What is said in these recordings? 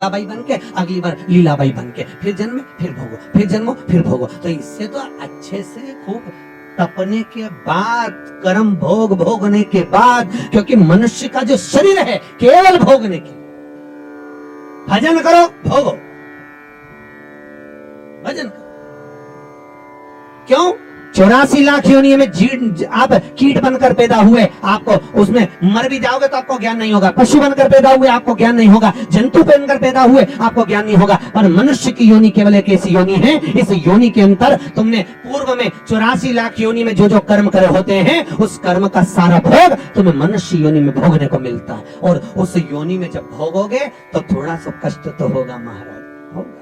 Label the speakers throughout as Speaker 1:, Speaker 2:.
Speaker 1: लीलाबाई बन के, अगली बार लीलाबाई बन के, फिर जन्मे फिर भोगो, फिर जन्मो फिर भोगो। तो इससे तो अच्छे से खूब तपने के बाद, कर्म भोग भोगने के बाद, क्योंकि मनुष्य का जो शरीर है केवल भोगने के, भजन करो भोगो, भजन करो। क्यों? 84 लाख योनियों में आप कीट बनकर पैदा हुए, आपको उसमें मर भी जाओगे तो आपको ज्ञान नहीं होगा। पशु बनकर पैदा हुए आपको ज्ञान नहीं होगा, जंतु बनकर पैदा हुए आपको ज्ञान नहीं होगा। पर मनुष्य की योनि केवल एक ऐसी योनि है, इस योनि के अंतर तुमने पूर्व में 84 लाख योनि में जो जो कर्म करे होते हैं, उस कर्म का सारा भोग तुम्हें मनुष्य योनि में भोगने को मिलता है। और उस योनि में जब भोगोगे तो थोड़ा सा कष्ट तो होगा महाराज, होगा।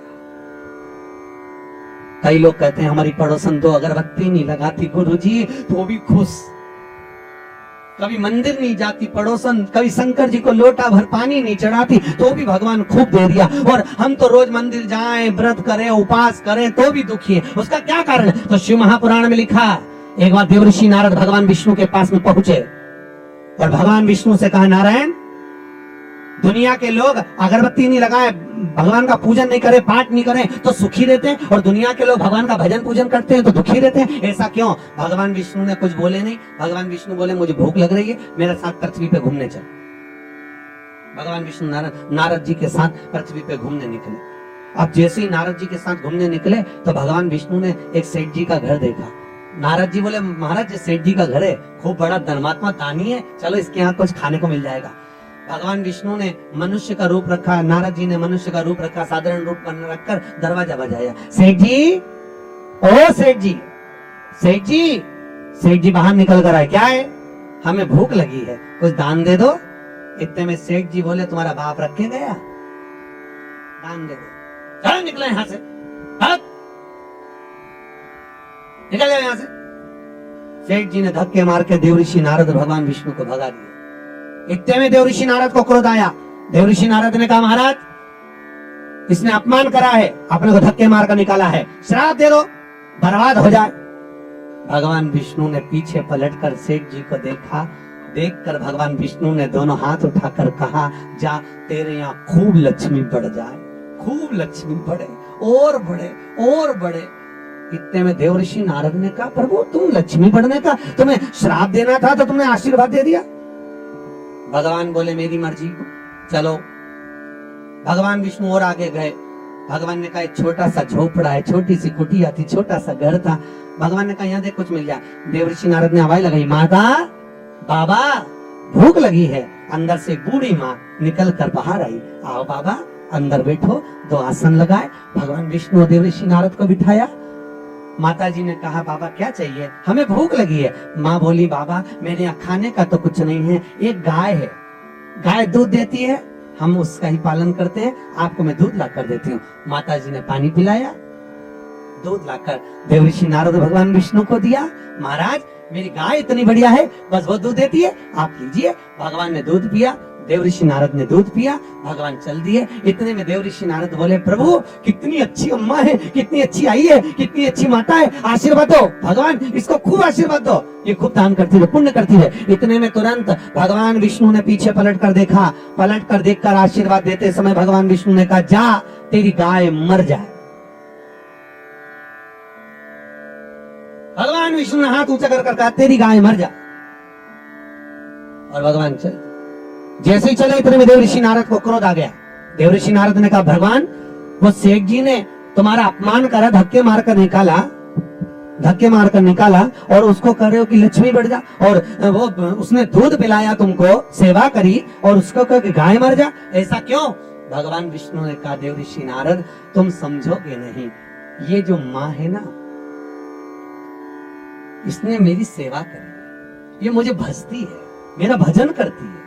Speaker 1: कई लोग कहते हैं हमारी पड़ोसन तो अगरबत्ती नहीं लगाती गुरुजी तो भी खुश, कभी मंदिर नहीं जाती पड़ोसन, कभी शंकर जी को लोटा भर पानी नहीं चढ़ाती तो भी भगवान खूब दे दिया, और हम तो रोज मंदिर जाएं, व्रत करें, उपास करें तो भी दुखी है। उसका क्या कारण? तो शिव महापुराण में लिखा, एक बार देवर्षि नारद भगवान विष्णु के पास में पहुंचे और भगवान विष्णु से कहा, नारायण, दुनिया के लोग अगरबत्ती नहीं लगाए, भगवान का पूजन नहीं करे, पाठ नहीं करें तो सुखी रहते हैं, और दुनिया के लोग भगवान का भजन पूजन करते हैं तो दुखी रहते हैं, ऐसा क्यों? भगवान विष्णु ने कुछ बोले नहीं। भगवान विष्णु बोले, मुझे भूख लग रही है, मेरे साथ पृथ्वी पे घूमने चल। भगवान विष्णु नारद जी के साथ पृथ्वी पे घूमने निकले। अब जैसे ही नारद जी के साथ घूमने निकले तो भगवान विष्णु ने एक सेठ जी का घर देखा। नारद जी बोले, महाराज सेठ जी का घर है, खूब बड़ा धर्मात्मा दानी है, चलो इसके यहाँ कुछ खाने को मिल जाएगा। भगवान विष्णु ने मनुष्य का रूप रखा, नारद जी ने मनुष्य का रूप रखा, साधारण रूप रखकर दरवाजा बजाया। सेठ जी, ओ सेठ जी, सेठ जी, सेठ जी बाहर निकल कर आए। क्या है? हमें भूख लगी है, कुछ दान दे दो। इतने में सेठ जी बोले, तुम्हारा बाप रख के गया, दान दे दो। चलो निकले यहां से, निकल जाओ यहां से। सेठ जी ने धक्के मार के देवऋषि नारद भगवान विष्णु को भगा दिया। इतने में देवऋषि नारद को क्रोध आया। देवऋषि नारद ने कहा, महाराज, इसने अपमान करा है, अपने को धक्के मारकर निकाला है, श्राप दे दो, बर्बाद हो जाए। भगवान विष्णु ने पीछे पलटकर सेठ जी को देखा। देखकर भगवान विष्णु ने दोनों हाथ उठाकर कहा, जा, तेरे यहाँ खूब लक्ष्मी बढ़ जाए, खूब लक्ष्मी बढ़े, और बढ़े और बढ़े। इतने में देवऋषि नारद ने कहा, प्रभु, तुम लक्ष्मी बढ़ने का, तुम्हें श्राप देना था तो तुमने आशीर्वाद दे दिया। भगवान बोले, मेरी मर्जी, चलो। भगवान विष्णु और आगे गए। भगवान ने कहा, एक छोटा सा झोपड़ा है, छोटी सी कुटिया थी, छोटा सा घर था। भगवान ने कहा, यहाँ देख, कुछ मिल जाए। देवऋषि नारद ने आवाज लगाई, माता, बाबा, भूख लगी है। अंदर से बूढ़ी माँ निकल कर बाहर आई। आओ बाबा, अंदर बैठो। 2 आसन लगाए, भगवान विष्णु और देवऋषि नारद को बिठाया। माता जी ने कहा, बाबा क्या चाहिए? हमें भूख लगी है। माँ बोली, बाबा, मेरे यहाँ खाने का तो कुछ नहीं है, एक गाय है, गाय दूध देती है, हम उसका ही पालन करते हैं, आपको मैं दूध ला कर देती हूँ। माता जी ने पानी पिलाया, दूध लाकर देवऋषि नारद भगवान विष्णु को दिया। महाराज, मेरी गाय इतनी बढ़िया है, बस वो दूध देती है, आप लीजिए। भगवान ने दूध पिया, देवऋषि नारद ने दूध पिया, भगवान चल दिए। इतने में देवऋषि नारद बोले, प्रभु, कितनी अच्छी अम्मा है, कितनी अच्छी आई है, कितनी अच्छी माता है, आशीर्वाद दो भगवान, इसको खूब आशीर्वाद दो, ये खूब दान करती है, पुण्य करती है। इतने में तुरंत भगवान विष्णु ने पीछे पलट कर देखा। पलट कर देखकर आशीर्वाद देते समय भगवान विष्णु ने कहा, जा, तेरी गाय मर जाए। भगवान विष्णु ने हाथ ऊंचा कर कहा, तेरी गाय मर जाए। और भगवान चल, जैसे ही चले इतने में देवऋषि नारद को क्रोध आ गया। देवऋषि नारद ने कहा, भगवान, वो सेठ जी ने तुम्हारा अपमान करा, धक्के मारकर निकाला, और उसको कह रहे हो कि लक्ष्मी बढ़ जा, और वो उसने दूध पिलाया, तुमको सेवा करी, और उसको कह कि गाय मर जा, ऐसा क्यों? भगवान विष्णु ने कहा, देवऋषि नारद, तुम समझोगे नहीं, ये जो माँ है ना, इसने मेरी सेवा करी, ये मुझे भजती है, मेरा भजन करती है,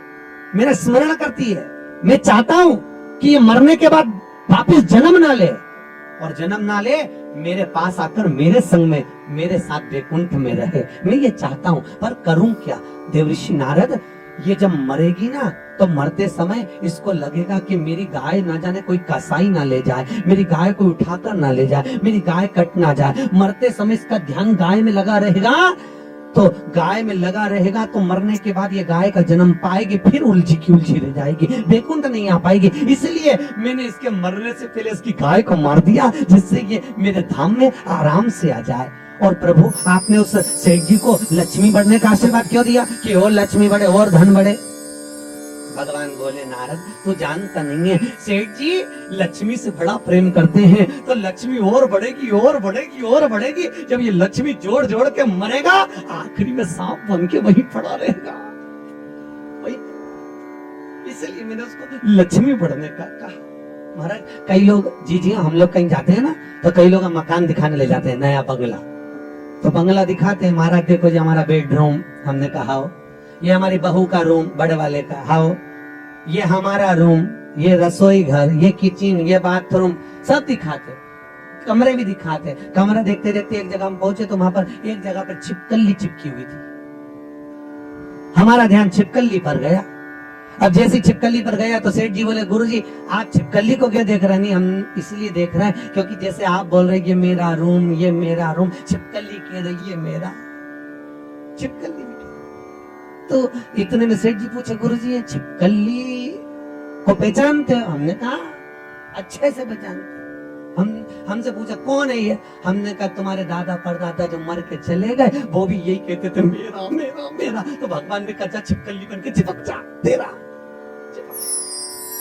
Speaker 1: मेरा स्मरण करती है। मैं चाहता हूं कि ये मरने के बाद वापस जन्म ना ले, और जन्म ना ले, मेरे पास आकर मेरे संग में, मेरे साथ वैकुंठ में रहे। मैं ये चाहता हूं, पर करूं क्या? देवऋषि नारद, ये जब मरेगी ना, तो मरते समय इसको लगेगा कि मेरी गाय ना जाने कोई कसाई ना ले जाए, मेरी गाय को उठाकर ना ले जाए, मेरी गाय कट ना जाए। मरते समय इसका ध्यान गाय में लगा रहेगा, तो गाय में लगा रहेगा तो मरने के बाद ये गाय का जन्म पाएगी, फिर उलझी की उलझी रह जाएगी, वैकुंठ नहीं आ पाएगी। इसलिए मैंने इसके मरने से पहले इसकी गाय को मार दिया, जिससे ये मेरे धाम में आराम से आ जाए। और प्रभु आपने उस सेठ जी को लक्ष्मी बढ़ने का आशीर्वाद क्यों दिया कि और लक्ष्मी बढ़े और धन बढ़े? भगवान बोले नारद तू जानता नहीं है, सेठ जी लक्ष्मी से बड़ा प्रेम करते हैं, तो लक्ष्मी और बढ़ेगी और बढ़ेगी और बढ़ेगी। जब ये लक्ष्मी जोड़ जोड़ के मरेगा, आखिरी में सांप बन के वहीं पड़ा रहेगा। वही इसलिए मैंने उसको लक्ष्मी बढ़ने का कहा। महाराज कई लोग जी हम लोग कहीं जाते हैं ना, तो कई लोग मकान दिखाने ले जाते हैं, नया बंगला, तो बंगला दिखाते हैं, महाराज देखो जी हमारा बेडरूम, हमने कहा हो ये हमारी बहू का रूम बड़े वाले का, हाओ ये हमारा रूम, ये रसोई घर, ये किचन, ये बाथरूम, सब दिखाते, कमरे भी दिखाते। कमरा देखते देखते एक जगह हम पहुंचे तो वहां पर एक जगह पर छिपकली चिपकी हुई थी। हमारा ध्यान छिपकली पर गया। अब जैसी छिपकली पर गया तो सेठ जी बोले गुरुजी आप छिपकली को क्यों देख रहे हैं? नहीं हम इसलिए देख रहे हैं क्योंकि जैसे आप बोल रहे ये मेरा रूम, ये मेरा रूम, छिपकली कह रही ये मेरा, छिपकली। तो इतने में सेठ जी पूछे गुरुजी ये छिपकली को पहचानते हो? हमने कहा अच्छे से पहचानते। हमसे पूछा कौन है ये? हमने कहा तुम्हारे दादा परदादा जो मर के चले गए वो भी यही कहते थे मेरा मेरा मेरा। तो भगवान ने कहा छिपकली बन के चिपक जा, तेरा चिपक।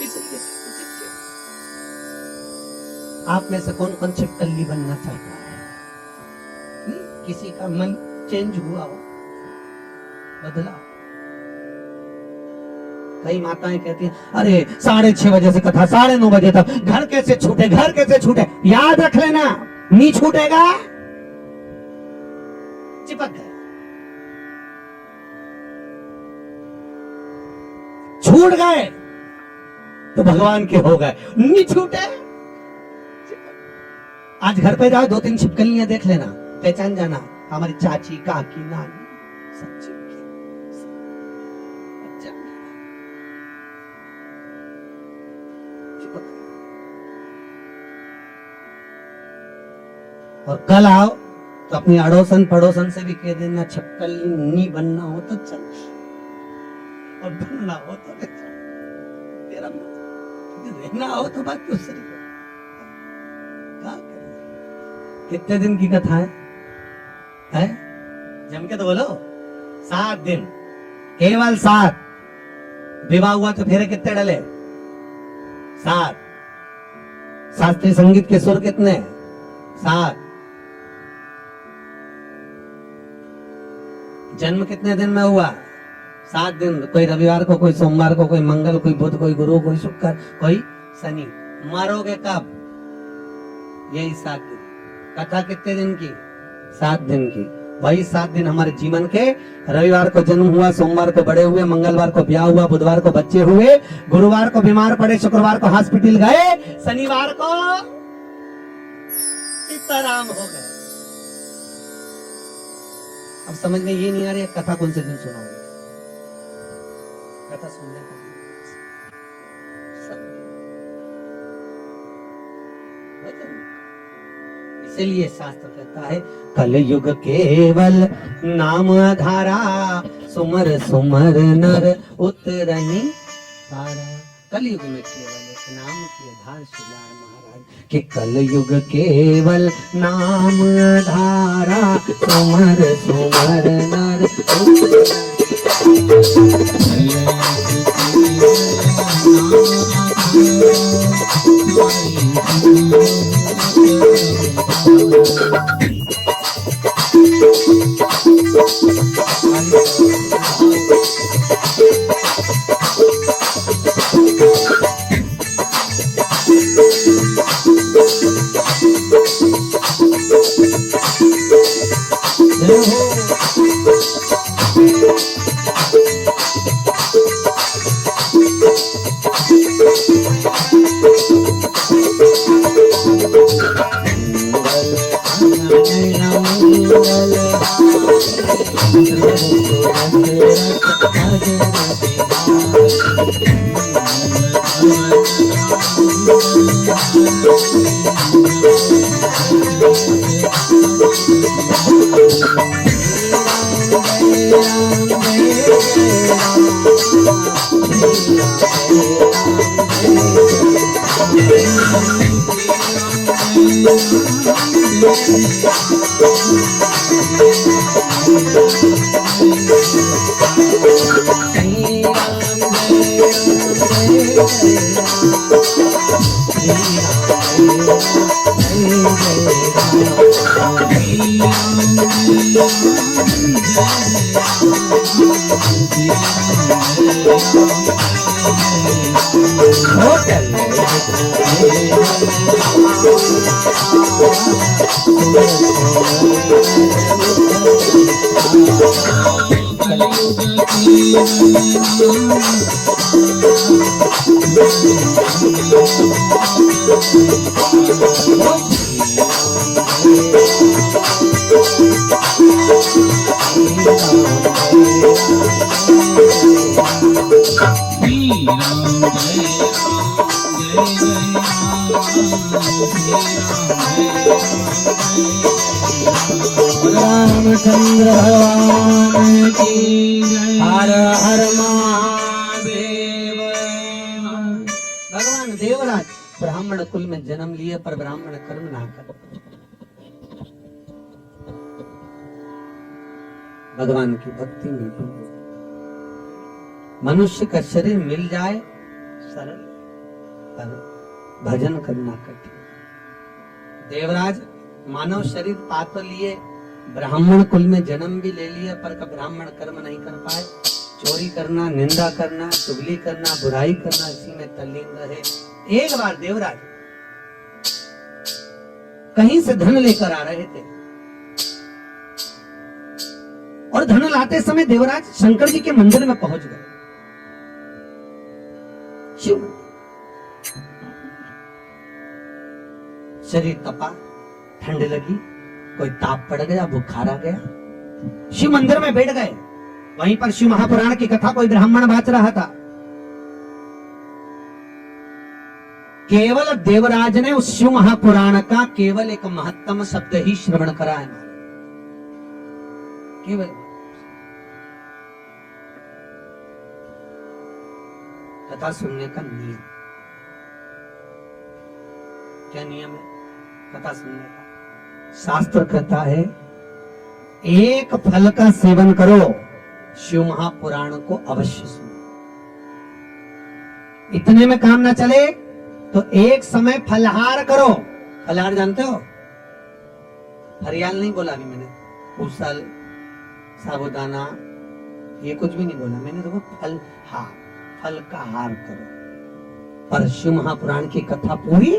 Speaker 1: इसलिए आप में से कौन कौन छिपकली बनना चाहता है? नहीं, किसी का मन चेंज हुआ हो, बदला। कई माताएं कहती हैं अरे 6:30 बजे से कथा 9:30 बजे तक, घर कैसे छूटे, घर कैसे छूटे? याद रख लेना नहीं छूटेगा, चिपक गए। छूट गए तो भगवान के हो गए, नहीं छूटे आज घर पे जाओ 2-3 छिपकलियां देख लेना, पहचान जाना हमारी चाची, काकी, नानी, सब चिपकी। और कल आओ तो अपनी अड़ोसन पड़ोसन से भी कह देना छिपकली नहीं बनना हो तो चल, और बनना हो तो ले चल, तेरा रहना हो तो बात दूसरी। क्या करें? कितने दिन की कथा है? जम के तो बोलो 7 दिन, केवल 7। विवाह हुआ तो फेरे कितने डले? 7। शास्त्रीय संगीत के सुर कितने? 7। जन्म कितने दिन में हुआ? 7 दिन। कोई रविवार को, कोई सोमवार को, कोई मंगल, कोई बुध, कोई गुरु, कोई शुक्र, कोई शनि। मरोगे कब? यही 7 दिन। कथा कितने दिन की? 7 दिन की। वही 7 दिन हमारे जीवन के। रविवार को जन्म हुआ, सोमवार को बड़े हुए, मंगलवार को ब्याह हुआ, बुधवार को बच्चे हुए, गुरुवार को बीमार पड़े, शुक्रवार को हॉस्पिटल गए, शनिवार को सीताराम हो गए। अब समझ में ये नहीं आ रही कथा कौन से दिन सुनाओगे? कथा सुनने का इसलिए शास्त्र कहता है कलयुग केवल नाम आधारा, सुमर सुमर नर उतरनी तारा। कलयुग में केवल एक नाम की आधार शिलार महाराज कि कलयुग केवल नाम आधारा, सुमर सुमर नर रामचंद्र भगवान की हर हर महादेव। भगवान देवराज ब्राह्मण कुल में जन्म लिए पर ब्राह्मण कर्म ना कर। भगवान की भक्ति में मनुष्य का शरीर मिल जाए सरल, पर भजन करना कठिन। देवराज मानव शरीर पा तो लिए, ब्राह्मण कुल में जन्म भी ले लिया, पर का ब्राह्मण कर्म नहीं कर पाए। चोरी करना, निंदा करना, चुगली करना, बुराई करना, इसी में तल्लीन रहे। एक बार देवराज कहीं से धन लेकर आ रहे थे और धन लाते समय देवराज शंकर जी के मंदिर में पहुंच गए। शिव शरीर तपा, ठंड लगी, कोई ताप पड़ गया, बुखार आ गया। शिव मंदिर में बैठ गए। वहीं पर शिव महापुराण की कथा कोई ब्राह्मण बाच रहा था। केवल देवराज ने उस शिव महापुराण का केवल एक महत्तम शब्द ही श्रवण करा है। केवल कथा सुनने का नियम क्या नियम है? कथा सुनने का शास्त्र कहता है एक फल का सेवन करो, शिव महापुराण को अवश्य सुनो। इतने में काम ना चले तो एक समय फलहार करो। फलहार जानते हो? हरियाल नहीं बोला अभी मैंने, उसल, साबुदाना, ये कुछ भी नहीं बोला मैंने। देखो फलहार, फल का हार करो। पर शिव महापुराण की कथा पूरी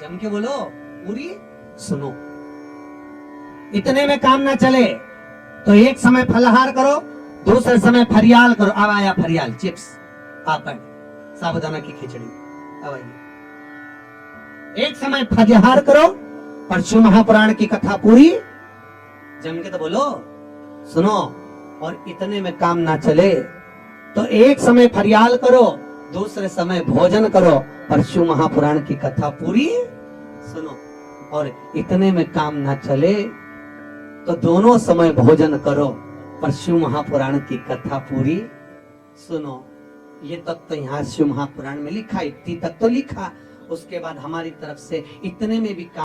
Speaker 1: जम के बोलो, पूरी सुनो। इतने में काम ना चले तो एक समय फलहार करो, दूसरे समय फरियाल करो। अब आया फरियाल, चिप्स, पापड़, साबुदाना की खिचड़ी। अब आइए, एक समय फरियाल करो, पर शिव महापुराण की कथा पूरी जम के तो बोलो, सुनो। और इतने में काम ना चले तो एक समय फरियाल करो, दूसरे समय भोजन करो, पर शिव महापुराण की कथा पूरी सुनो। और इतने में काम ना चले तो दोनों समय भोजन करो, पर शिव महापुराण की कथा पूरी सुनो। ये तक तो यहाँ शिव महापुराण में लिखा, इतनी तक तो लिखा। उसके बाद हमारी तरफ से इतने में भी काम